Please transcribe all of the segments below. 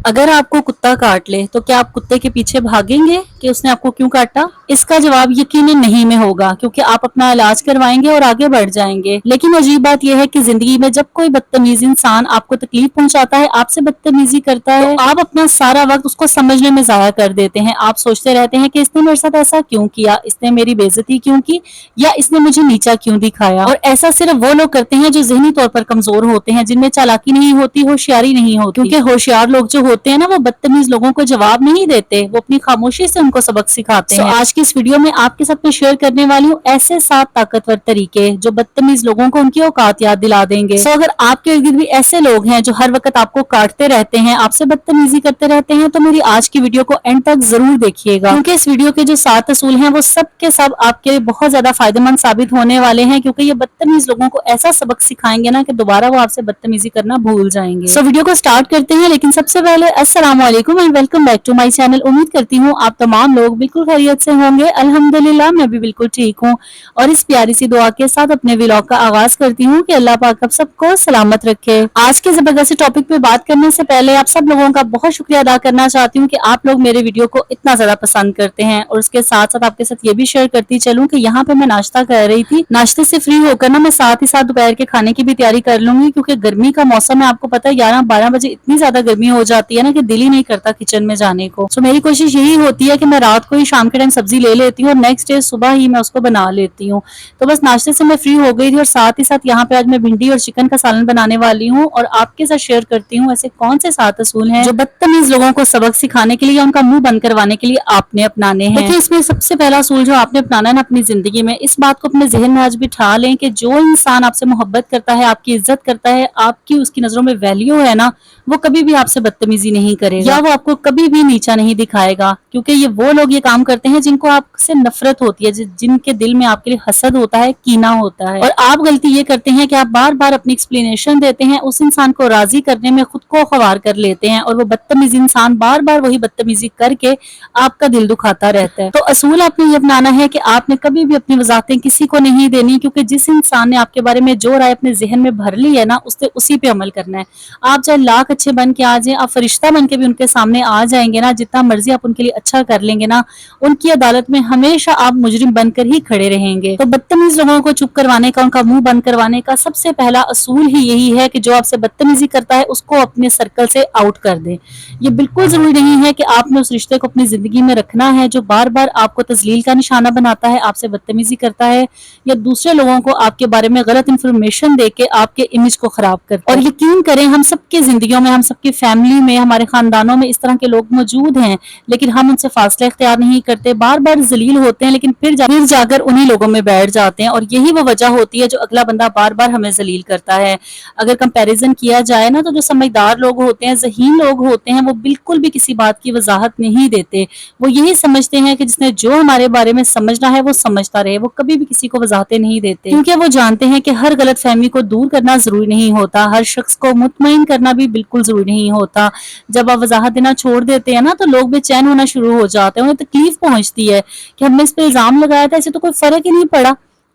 اگر آپ کو کتا کاٹ لے تو کیا آپ کتے کے پیچھے بھاگیں گے کہ اس نے آپ کو کیوں کاٹا؟ اس کا جواب یقیناً نہیں میں ہوگا، کیونکہ آپ اپنا علاج کروائیں گے اور آگے بڑھ جائیں گے۔ لیکن عجیب بات یہ ہے کہ زندگی میں جب کوئی بدتمیز انسان آپ کو تکلیف پہنچاتا ہے، آپ سے بدتمیزی کرتا ہے، تو آپ اپنا سارا وقت اس کو سمجھنے میں ضائع کر دیتے ہیں۔ آپ سوچتے رہتے ہیں کہ اس نے میرے ساتھ ایسا کیوں کیا، اس نے میری بے عزتی کیوں کی، یا اس نے مجھے نیچا کیوں دکھایا۔ اور ایسا صرف وہ لوگ کرتے ہیں جو ذہنی طور پر کمزور ہوتے ہیں، جن میں چالاکی نہیں ہوتی، ہوشیاری نہیں ہوتی، کیونکہ ہوشیار لوگ جو ہوتے ہیں نا، وہ بدتمیز لوگوں کو جواب نہیں دیتے، وہ اپنی خاموشی سے ان کو سبق سکھاتے ہیں۔ آج کی اس ویڈیو میں آپ کے ساتھ میں شیئر کرنے والی ہوں ایسے 7 طاقتور طریقے جو بدتمیز لوگوں کو ان کی اوقات یاد دلا دیں گے۔ اگر آپ کے ارد گرد بھی ایسے لوگ ہیں جو ہر وقت آپ کو کاٹتے رہتے ہیں، آپ سے بدتمیزی کرتے رہتے ہیں، تو میری آج کی ویڈیو کو اینڈ تک ضرور دیکھیے گا، کیونکہ اس ویڈیو کے جو 7 اصول ہیں وہ سب کے سب آپ کے لیے بہت زیادہ فائدہ مند ثابت ہونے والے ہیں، کیونکہ یہ بدتمیز لوگوں کو ایسا سبق سکھائیں گے نا کہ دوبارہ وہ آپ سے بدتمیزی کرنا بھول جائیں گے۔ ویڈیو کو سٹارٹ کرتے ہیں، لیکن سب سے پہلے السلام علیکم and welcome back to my channel. امید کرتی ہوں آپ تمام لوگ بالکل خیریت سے ہوں گے۔ الحمدللہ میں بھی بالکل ٹھیک ہوں، اور اس پیاری سی دعا کے ساتھ اپنے ولاگ کا آغاز کرتی ہوں کہ اللہ پاک آپ سب کو سلامت رکھے۔ آج کے زبردست ٹاپک پہ بات کرنے سے پہلے آپ سب لوگوں کا بہت شکریہ ادا کرنا چاہتی ہوں کہ آپ لوگ میرے ویڈیو کو اتنا زیادہ پسند کرتے ہیں، اور اس کے ساتھ ساتھ آپ کے ساتھ یہ بھی شیئر کرتی چلوں کہ یہاں پہ میں ناشتہ کر رہی تھی، ناشتے سے فری ہو کر نا میں ساتھ ہی ساتھ دوپہر کے کھانے کی بھی تیاری کر لوں گی، کیونکہ گرمی کا موسم ہے، آپ کو پتہ ہے 11-12 بجے اتنی زیادہ گرمی ہو جاتی ہے نا کہ دل ہی نہیں کرتا کچن میں جانے کو۔ سو میری کوشش یہی ہوتی ہے کہ میں رات کو ہی شام کے ٹائم سبزی لے لیتی ہوں اور نیکسٹ ڈے صبح ہی میں اس کو بنا لیتی ہوں۔ تو بس ناشتے سے میں فری ہو گئی تھی، اور ساتھ ہی ساتھ یہاں پہ آج میں بھنڈی اور چکن کا سالن بنانے والی ہوں، اور آپ کے ساتھ شیئر کرتی ہوں ایسے کون سے 7 اصول ہیں جو بدتمیز لوگوں کو سبق سکھانے کے لیے، ان کا منہ بند کروانے کے لیے آپ نے اپنانے ہیں۔ دیکھیں، اس میں سب سے پہلا اصول جو آپ نے اپنانا ہے نا اپنی زندگی میں، اس بات کو اپنے ذہن میں آج بٹھا لیں کہ جو انسان آپ سے محبت کرتا ہے، آپ کی عزت کرتا ہے، آپ کی اس کی نظروں میں ویلیو ہے نا، وہ کبھی بھی آپ سے بدتمیزی نہیں کرے گا، یا وہ آپ کو کبھی بھی نیچا نہیں دکھائے گا، کیونکہ یہ وہ لوگ یہ کام کرتے ہیں جن کو آپ سے نفرت ہوتی ہے، جن کے دل میں آپ کے لیے حسد ہوتا ہے، کینہ ہوتا ہے۔ اور آپ غلطی یہ کرتے ہیں کہ آپ بار بار اپنی ایکسپلینیشن دیتے ہیں، اس انسان کو راضی کرنے میں خود کو خوار کر لیتے ہیں، اور وہ بدتمیز انسان بار بار وہی بدتمیزی کر کے آپ کا دل دکھاتا رہتا ہے۔ تو اصول آپ نے یہ اپنانا ہے کہ آپ نے کبھی بھی اپنی وضاحتیں کسی کو نہیں دینی، کیونکہ جس انسان نے آپ کے بارے میں جو رائے اپنے ذہن میں بھر لی ہے نا، اسی پہ عمل کرنا ہے۔ آپ چاہے لاکھ اچھے بن کے آ جائیں، آپ فرشتہ بن کے بھی ان کے سامنے آ جائیں گے نا، جتنا مرضی آپ ان کے لیے اچھا کر لیں گے نا، ان کی عدالت میں ہمیشہ آپ مجرم بن کر ہی کھڑے رہیں گے۔ تو بدتمیز لوگوں کو چپ کروانے کا، ان کا منہ بند کروانے کا سب سے پہلا اصول ہی یہی ہے کہ جو آپ سے بدتمیزی کرتا ہے اس کو اپنے سرکل سے آؤٹ کر دیں۔ یہ بالکل ضروری نہیں ہے کہ آپ نے اس رشتے کو اپنی زندگی میں رکھنا ہے جو بار بار آپ کو تذلیل کا نشانہ بناتا ہے، آپ سے بدتمیزی کرتا ہے، یا دوسرے لوگوں کو آپ کے بارے میں غلط انفارمیشن دے کے آپ کے امیج کو خراب کرتا ہے۔ اور یقین کریں، ہم سب کی زندگیوں میں، ہم سب کی فیملی میں، ہمارے خاندانوں میں اس طرح کے لوگ موجود ہیں، لیکن ہم ان سے فاصلہ اختیار نہیں کرتے، بار بار ذلیل ہوتے ہیں، لیکن پھر جا کر انہی لوگوں میں بیٹھ جاتے ہیں، اور یہی وہ وجہ ہوتی ہے جو اگلا بندہ بار بار ہمیں ذلیل کرتا ہے۔ اگر کمپیریزن کیا جائے نا، تو جو سمجھدار لوگ ہوتے ہیں، ذہین لوگ ہوتے ہیں، وہ بالکل بھی کسی بات کی وضاحت نہیں دیتے، وہ یہی سمجھتے ہیں کہ جس نے جو ہمارے بارے میں سمجھنا ہے وہ سمجھتا رہے، وہ کبھی بھی کسی کو وضاحتیں نہیں دیتے، کیونکہ وہ جانتے ہیں کہ ہر غلط فہمی کو دور کرنا ضروری نہیں ہوتا، ہر شخص کو مطمئن کرنا بھی بالکل ضروری نہیں ہوتا۔ جب آپ وضاحت دینا چھوڑ دیتے ہیں نا، تو لوگ بے چین ہونا شروع ہو جاتے ہیں، انہیں تکلیف پہنچتی ہے کہ ہم نے اس پہ الزام لگایا تھا، اسے تو کوئی فرق ہی نہیں پڑا،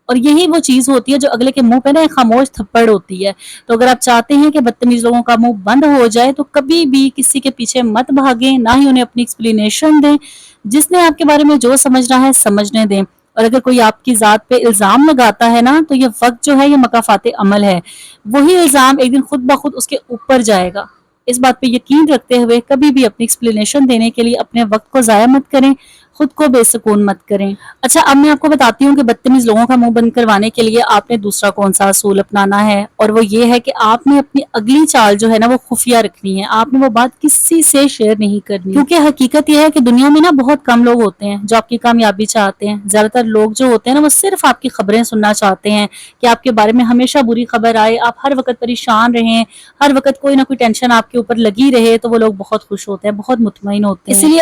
اور یہی وہ چیز ہوتی ہے جو اگلے کے منہ پہ نا ایک خاموش تھپڑ ہوتی ہے۔ تو اگر آپ چاہتے ہیں کہ بدتمیز لوگوں کا منہ بند ہو جائے، تو کبھی بھی کسی کے پیچھے مت بھاگیں، نہ ہی انہیں اپنی ایکسپلینیشن دیں، جس نے آپ کے بارے میں جو سمجھنا ہے سمجھنے دیں۔ اور اگر کوئی آپ کی ذات پہ الزام لگاتا ہے نا، تو یہ وقت جو ہے یہ مکافات عمل ہے، وہی الزام ایک دن خود بخود اس کے اوپر جائے گا۔ اس بات پہ یقین رکھتے ہوئے کبھی بھی اپنی ایکسپلینیشن دینے کے لیے اپنے وقت کو ضائع مت کریں، خود کو بے سکون مت کریں۔ اچھا، اب میں آپ کو بتاتی ہوں کہ بدتمیز لوگوں کا منہ بند کروانے کے لیے آپ نے دوسرا کون سا اصول اپنانا ہے، اور وہ یہ ہے کہ آپ نے اپنی اگلی چال جو ہے نا وہ خفیہ رکھنی ہے، آپ نے وہ بات کسی سے شیئر نہیں کرنی، کیونکہ حقیقت یہ ہے کہ دنیا میں نا بہت کم لوگ ہوتے ہیں جو آپ کی کامیابی چاہتے ہیں۔ زیادہ تر لوگ جو ہوتے ہیں نا وہ صرف آپ کی خبریں سننا چاہتے ہیں، کہ آپ کے بارے میں ہمیشہ بری خبر آئے، آپ ہر وقت پریشان رہیں، ہر وقت کوئی نہ کوئی ٹینشن آپ کے اوپر لگی رہے، تو وہ لوگ بہت خوش ہوتے ہیں، بہت مطمئن ہوتے ہیں۔ اسی لیے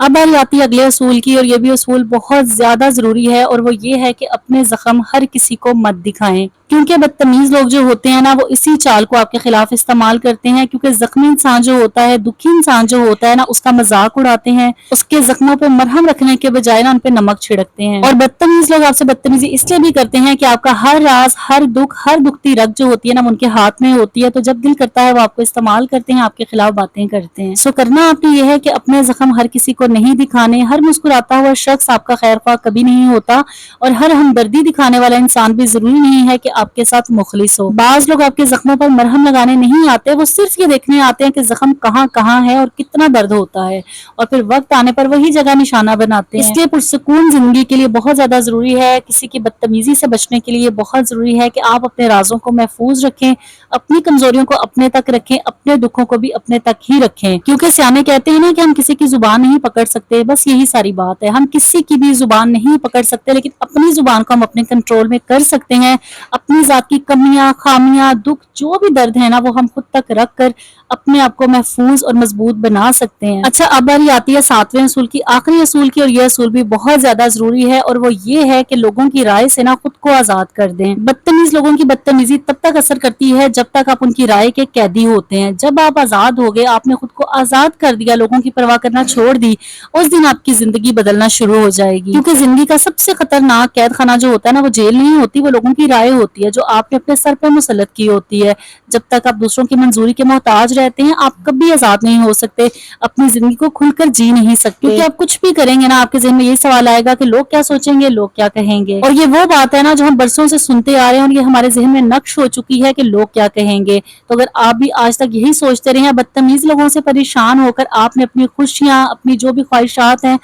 اب باری آتی ہے اگلے اصول کی، اور یہ بھی اصول بہت زیادہ ضروری ہے، اور وہ یہ ہے کہ اپنے زخم ہر کسی کو مت دکھائیں، کیونکہ بدتمیز لوگ جو ہوتے ہیں نا وہ اسی چال کو آپ کے خلاف استعمال کرتے ہیں، کیونکہ زخمی انسان جو ہوتا ہے، دکھی انسان جو ہوتا ہے نا، اس کا مذاق اڑاتے ہیں، اس کے زخموں پہ مرہم رکھنے کے بجائے نا ان پہ نمک چھڑکتے ہیں، اور بدتمیز لوگ آپ سے بدتمیزی اس لیے بھی کرتے ہیں کہ آپ کا ہر راز، ہر دکھتی رگ جو ہوتی ہے نا وہ ان کے ہاتھ میں ہوتی ہے، تو جب دل کرتا ہے وہ آپ کو استعمال کرتے ہیں، آپ کے خلاف باتیں کرتے ہیں۔ سو کرنا آپ نے یہ ہے کہ اپنے زخم ہر کسی کو نہیں دکھانے، ہر مسکراتا ہوا شخص آپ کا خیر خواہ کبھی نہیں ہوتا، اور ہر ہمدردی دکھانے والا انسان بھی ضروری نہیں ہے کہ آپ کے ساتھ مخلص ہو۔ بعض لوگ آپ کے زخموں پر مرہم لگانے نہیں آتے، وہ صرف یہ دیکھنے آتے ہیں کہ زخم کہاں کہاں ہے اور کتنا درد ہوتا ہے، اور پھر وقت آنے پر وہی جگہ نشانہ بناتے ہیں۔ اس لیے پرسکون زندگی کے لیے بہت زیادہ ضروری ہے، کسی کی بدتمیزی سے بچنے کے لیے بہت ضروری ہے کہ آپ اپنے رازوں کو محفوظ رکھیں، اپنی کمزوریوں کو اپنے تک رکھیں، اپنے دکھوں کو بھی اپنے تک ہی رکھیں، کیونکہ سیانے کہتے ہیں نا کہ ہم کسی کی زبان نہیں پکڑ سکتے، بس یہی ساری بات ہے، ہم کسی کی بھی زبان نہیں پکڑ سکتے، لیکن اپنی زبان کو ہم اپنے کنٹرول میں کر سکتے ہیں، اپنی ذات کی کمیاں، خامیاں، دکھ، جو بھی درد ہے نا وہ ہم خود تک رکھ کر اپنے آپ کو محفوظ اور مضبوط بنا سکتے ہیں۔ اچھا، اب باری آتی ہے 7ویں اصول کی، آخری اصول کی، اور یہ اصول بھی بہت زیادہ ضروری ہے، اور وہ یہ ہے کہ لوگوں کی رائے سے نا خود کو آزاد کر دیں۔ بدتمیز لوگوں کی بدتمیزی تب تک اثر کرتی ہے جب تک آپ ان کی رائے کے قیدی ہوتے ہیں، جب آپ آزاد ہو گئے، آپ نے خود کو آزاد کر دیا، لوگوں کی پرواہ کرنا چھوڑ دی، اس دن آپ کی زندگی بدلنا شروع ہو جائے گی، کیونکہ زندگی کا سب سے خطرناک قید خانہ جو ہوتا ہے نا وہ جیل نہیں ہوتی، وہ لوگوں کی رائے ہوتی ہے جو آپ نے اپنے سر پہ مسلط کی ہوتی ہے۔ جب تک آپ دوسروں کی منظوری کے محتاج رہتے ہیں، آپ کبھی آزاد نہیں ہو سکتے، اپنی زندگی کو کھل کر جی نہیں سکتے، کیونکہ آپ کچھ بھی کریں گے نا آپ کے ذہن میں یہ سوال آئے گا کہ لوگ کیا سوچیں گے، لوگ کیا کہیں گے، اور یہ وہ بات ہے نا جو ہم برسوں سے سنتے آ رہے ہیں، اور یہ ہمارے ذہن میں نقش ہو چکی ہے کہ لوگ کیا کہیں گے۔ تو اگر آپ بھی آج تک یہی سوچتے رہے ہیں، بدتمیز لوگوں سے پریشان ہو کر آپ نے اپنی خوشیاں، اپنی جو بھی خواہشات ہیں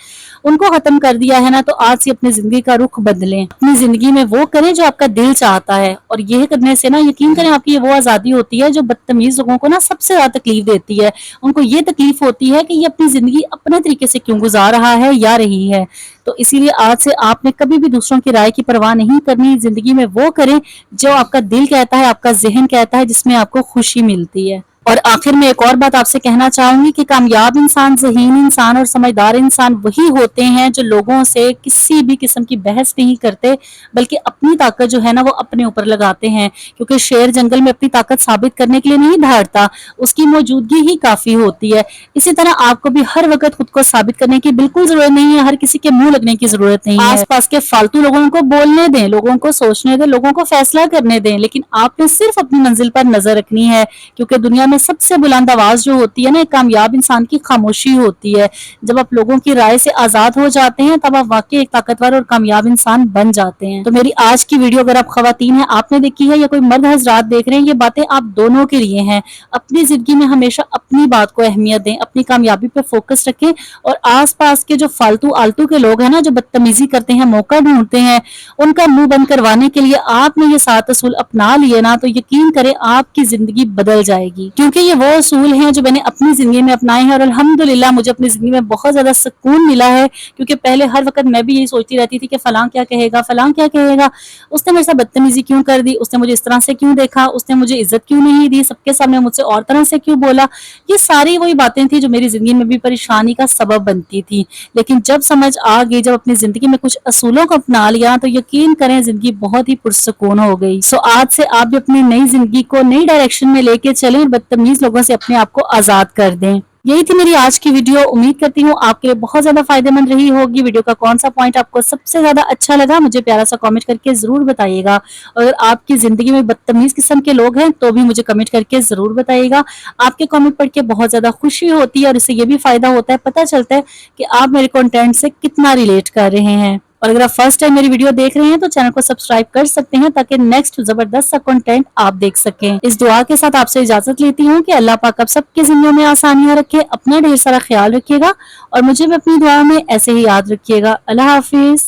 ان کو ختم کر دیا ہے نا، تو آج سے اپنی زندگی کا رخ بدلیں، اپنی زندگی میں وہ کریں جو آپ کا دل چاہتا ہے، اور یہ کرنے سے نا یقین کریں آپ کی یہ وہ آزادی ہوتی ہے جو بدتمیز لوگوں کو نا سب سے زیادہ تکلیف دیتی ہے۔ ان کو یہ تکلیف ہوتی ہے کہ یہ اپنی زندگی اپنے طریقے سے کیوں گزار رہا ہے یا رہی ہے۔ تو اسی لیے آج سے آپ نے کبھی بھی دوسروں کی رائے کی پرواہ نہیں کرنی، زندگی میں وہ کریں جو آپ کا دل کہتا ہے، آپ کا ذہن کہتا ہے، جس میں آپ کو خوشی ملتی ہے۔ اور آخر میں ایک اور بات آپ سے کہنا چاہوں گی کہ کامیاب انسان، ذہین انسان اور سمجھدار انسان وہی ہوتے ہیں جو لوگوں سے کسی بھی قسم کی بحث نہیں کرتے، بلکہ اپنی طاقت جو ہے نا وہ اپنے اوپر لگاتے ہیں، کیونکہ شیر جنگل میں اپنی طاقت ثابت کرنے کے لیے نہیں دھاڑتا، اس کی موجودگی ہی کافی ہوتی ہے۔ اسی طرح آپ کو بھی ہر وقت خود کو ثابت کرنے کی بالکل ضرورت نہیں ہے، ہر کسی کے منہ لگنے کی ضرورت نہیں ہے۔ آس پاس کے فالتو لوگوں کو بولنے دیں، لوگوں کو سوچنے دیں، لوگوں کو فیصلہ کرنے دیں، لیکن آپ نے صرف اپنی منزل پر نظر رکھنی ہے، کیونکہ دنیا میں سب سے بلند آواز جو ہوتی ہے نا ایک کامیاب انسان کی خاموشی ہوتی ہے۔ جب آپ لوگوں کی رائے سے آزاد ہو جاتے ہیں تب آپ واقعی ایک طاقتور اور کامیاب انسان بن جاتے ہیں۔ تو میری آج کی ویڈیو اگر آپ خواتین ہیں آپ نے دیکھی ہے یا کوئی مرد حضرات دیکھ رہے ہیں، یہ باتیں آپ دونوں کے لیے ہیں۔ اپنی زندگی میں ہمیشہ اپنی بات کو اہمیت دیں، اپنی کامیابی پہ فوکس رکھیں، اور آس پاس کے جو فالتو آلتو کے لوگ ہیں نا جو بدتمیزی کرتے ہیں، موقع ڈھونڈتے ہیں، ان کا منہ بند کروانے کے لیے آپ نے یہ 7 اصول اپنا لیے نا تو یقین کریں آپ کی زندگی بدل جائے گی، کیونکہ یہ وہ اصول ہیں جو میں نے اپنی زندگی میں اپنائے ہیں، اور الحمدللہ مجھے اپنی زندگی میں بہت زیادہ سکون ملا ہے، کیونکہ پہلے ہر وقت میں بھی یہی سوچتی رہتی تھی کہ فلاں کیا کہے گا، فلاں کیا کہے گا، اس نے میرے ساتھ بدتمیزی کیوں کر دی، اس نے مجھے اس طرح سے کیوں دیکھا، اس نے مجھے عزت کیوں نہیں دی، سب کے سامنے مجھ سے اور طرح سے کیوں بولا۔ یہ ساری وہی باتیں تھیں جو میری زندگی میں بھی پریشانی کا سبب بنتی تھی، لیکن جب سمجھ آ گئی، جب اپنی زندگی میں کچھ اصولوں کو اپنا لیا تو یقین کریں زندگی بہت ہی پرسکون ہو گئی۔ سو آج سے آپ بھی اپنی نئی زندگی کو نئی ڈائریکشن میں لے کے چلیں اور بدتمیز لوگوں سے اپنے آپ کو آزاد کر دیں۔ یہی تھی میری آج کی ویڈیو، امید کرتی ہوں آپ کے لیے بہت زیادہ فائدہ مند رہی ہوگی۔ ویڈیو کا کون سا پوائنٹ آپ کو سب سے زیادہ اچھا لگا مجھے پیارا سا کامنٹ کر کے ضرور بتائیے گا، اگر آپ کی زندگی میں بدتمیز قسم کے لوگ ہیں تو بھی مجھے کمنٹ کر کے ضرور بتائیے گا۔ آپ کے کامنٹ پڑھ کے بہت زیادہ خوشی ہوتی ہے، اور اس سے یہ بھی فائدہ ہوتا ہے، پتہ چلتا ہے کہ آپ میرے کنٹینٹ سے کتنا ریلیٹ کر رہے ہیں۔ اور اگر آپ فرسٹ ٹائم میری ویڈیو دیکھ رہے ہیں تو چینل کو سبسکرائب کر سکتے ہیں تاکہ نیکسٹ زبردست سا کنٹینٹ آپ دیکھ سکیں۔ اس دعا کے ساتھ آپ سے اجازت لیتی ہوں کہ اللہ پاک آپ سب کی زندگیوں میں آسانیاں رکھے، اپنا ڈھیر سارا خیال رکھیے گا، اور مجھے بھی اپنی دعا میں ایسے ہی یاد رکھیے گا۔ اللہ حافظ۔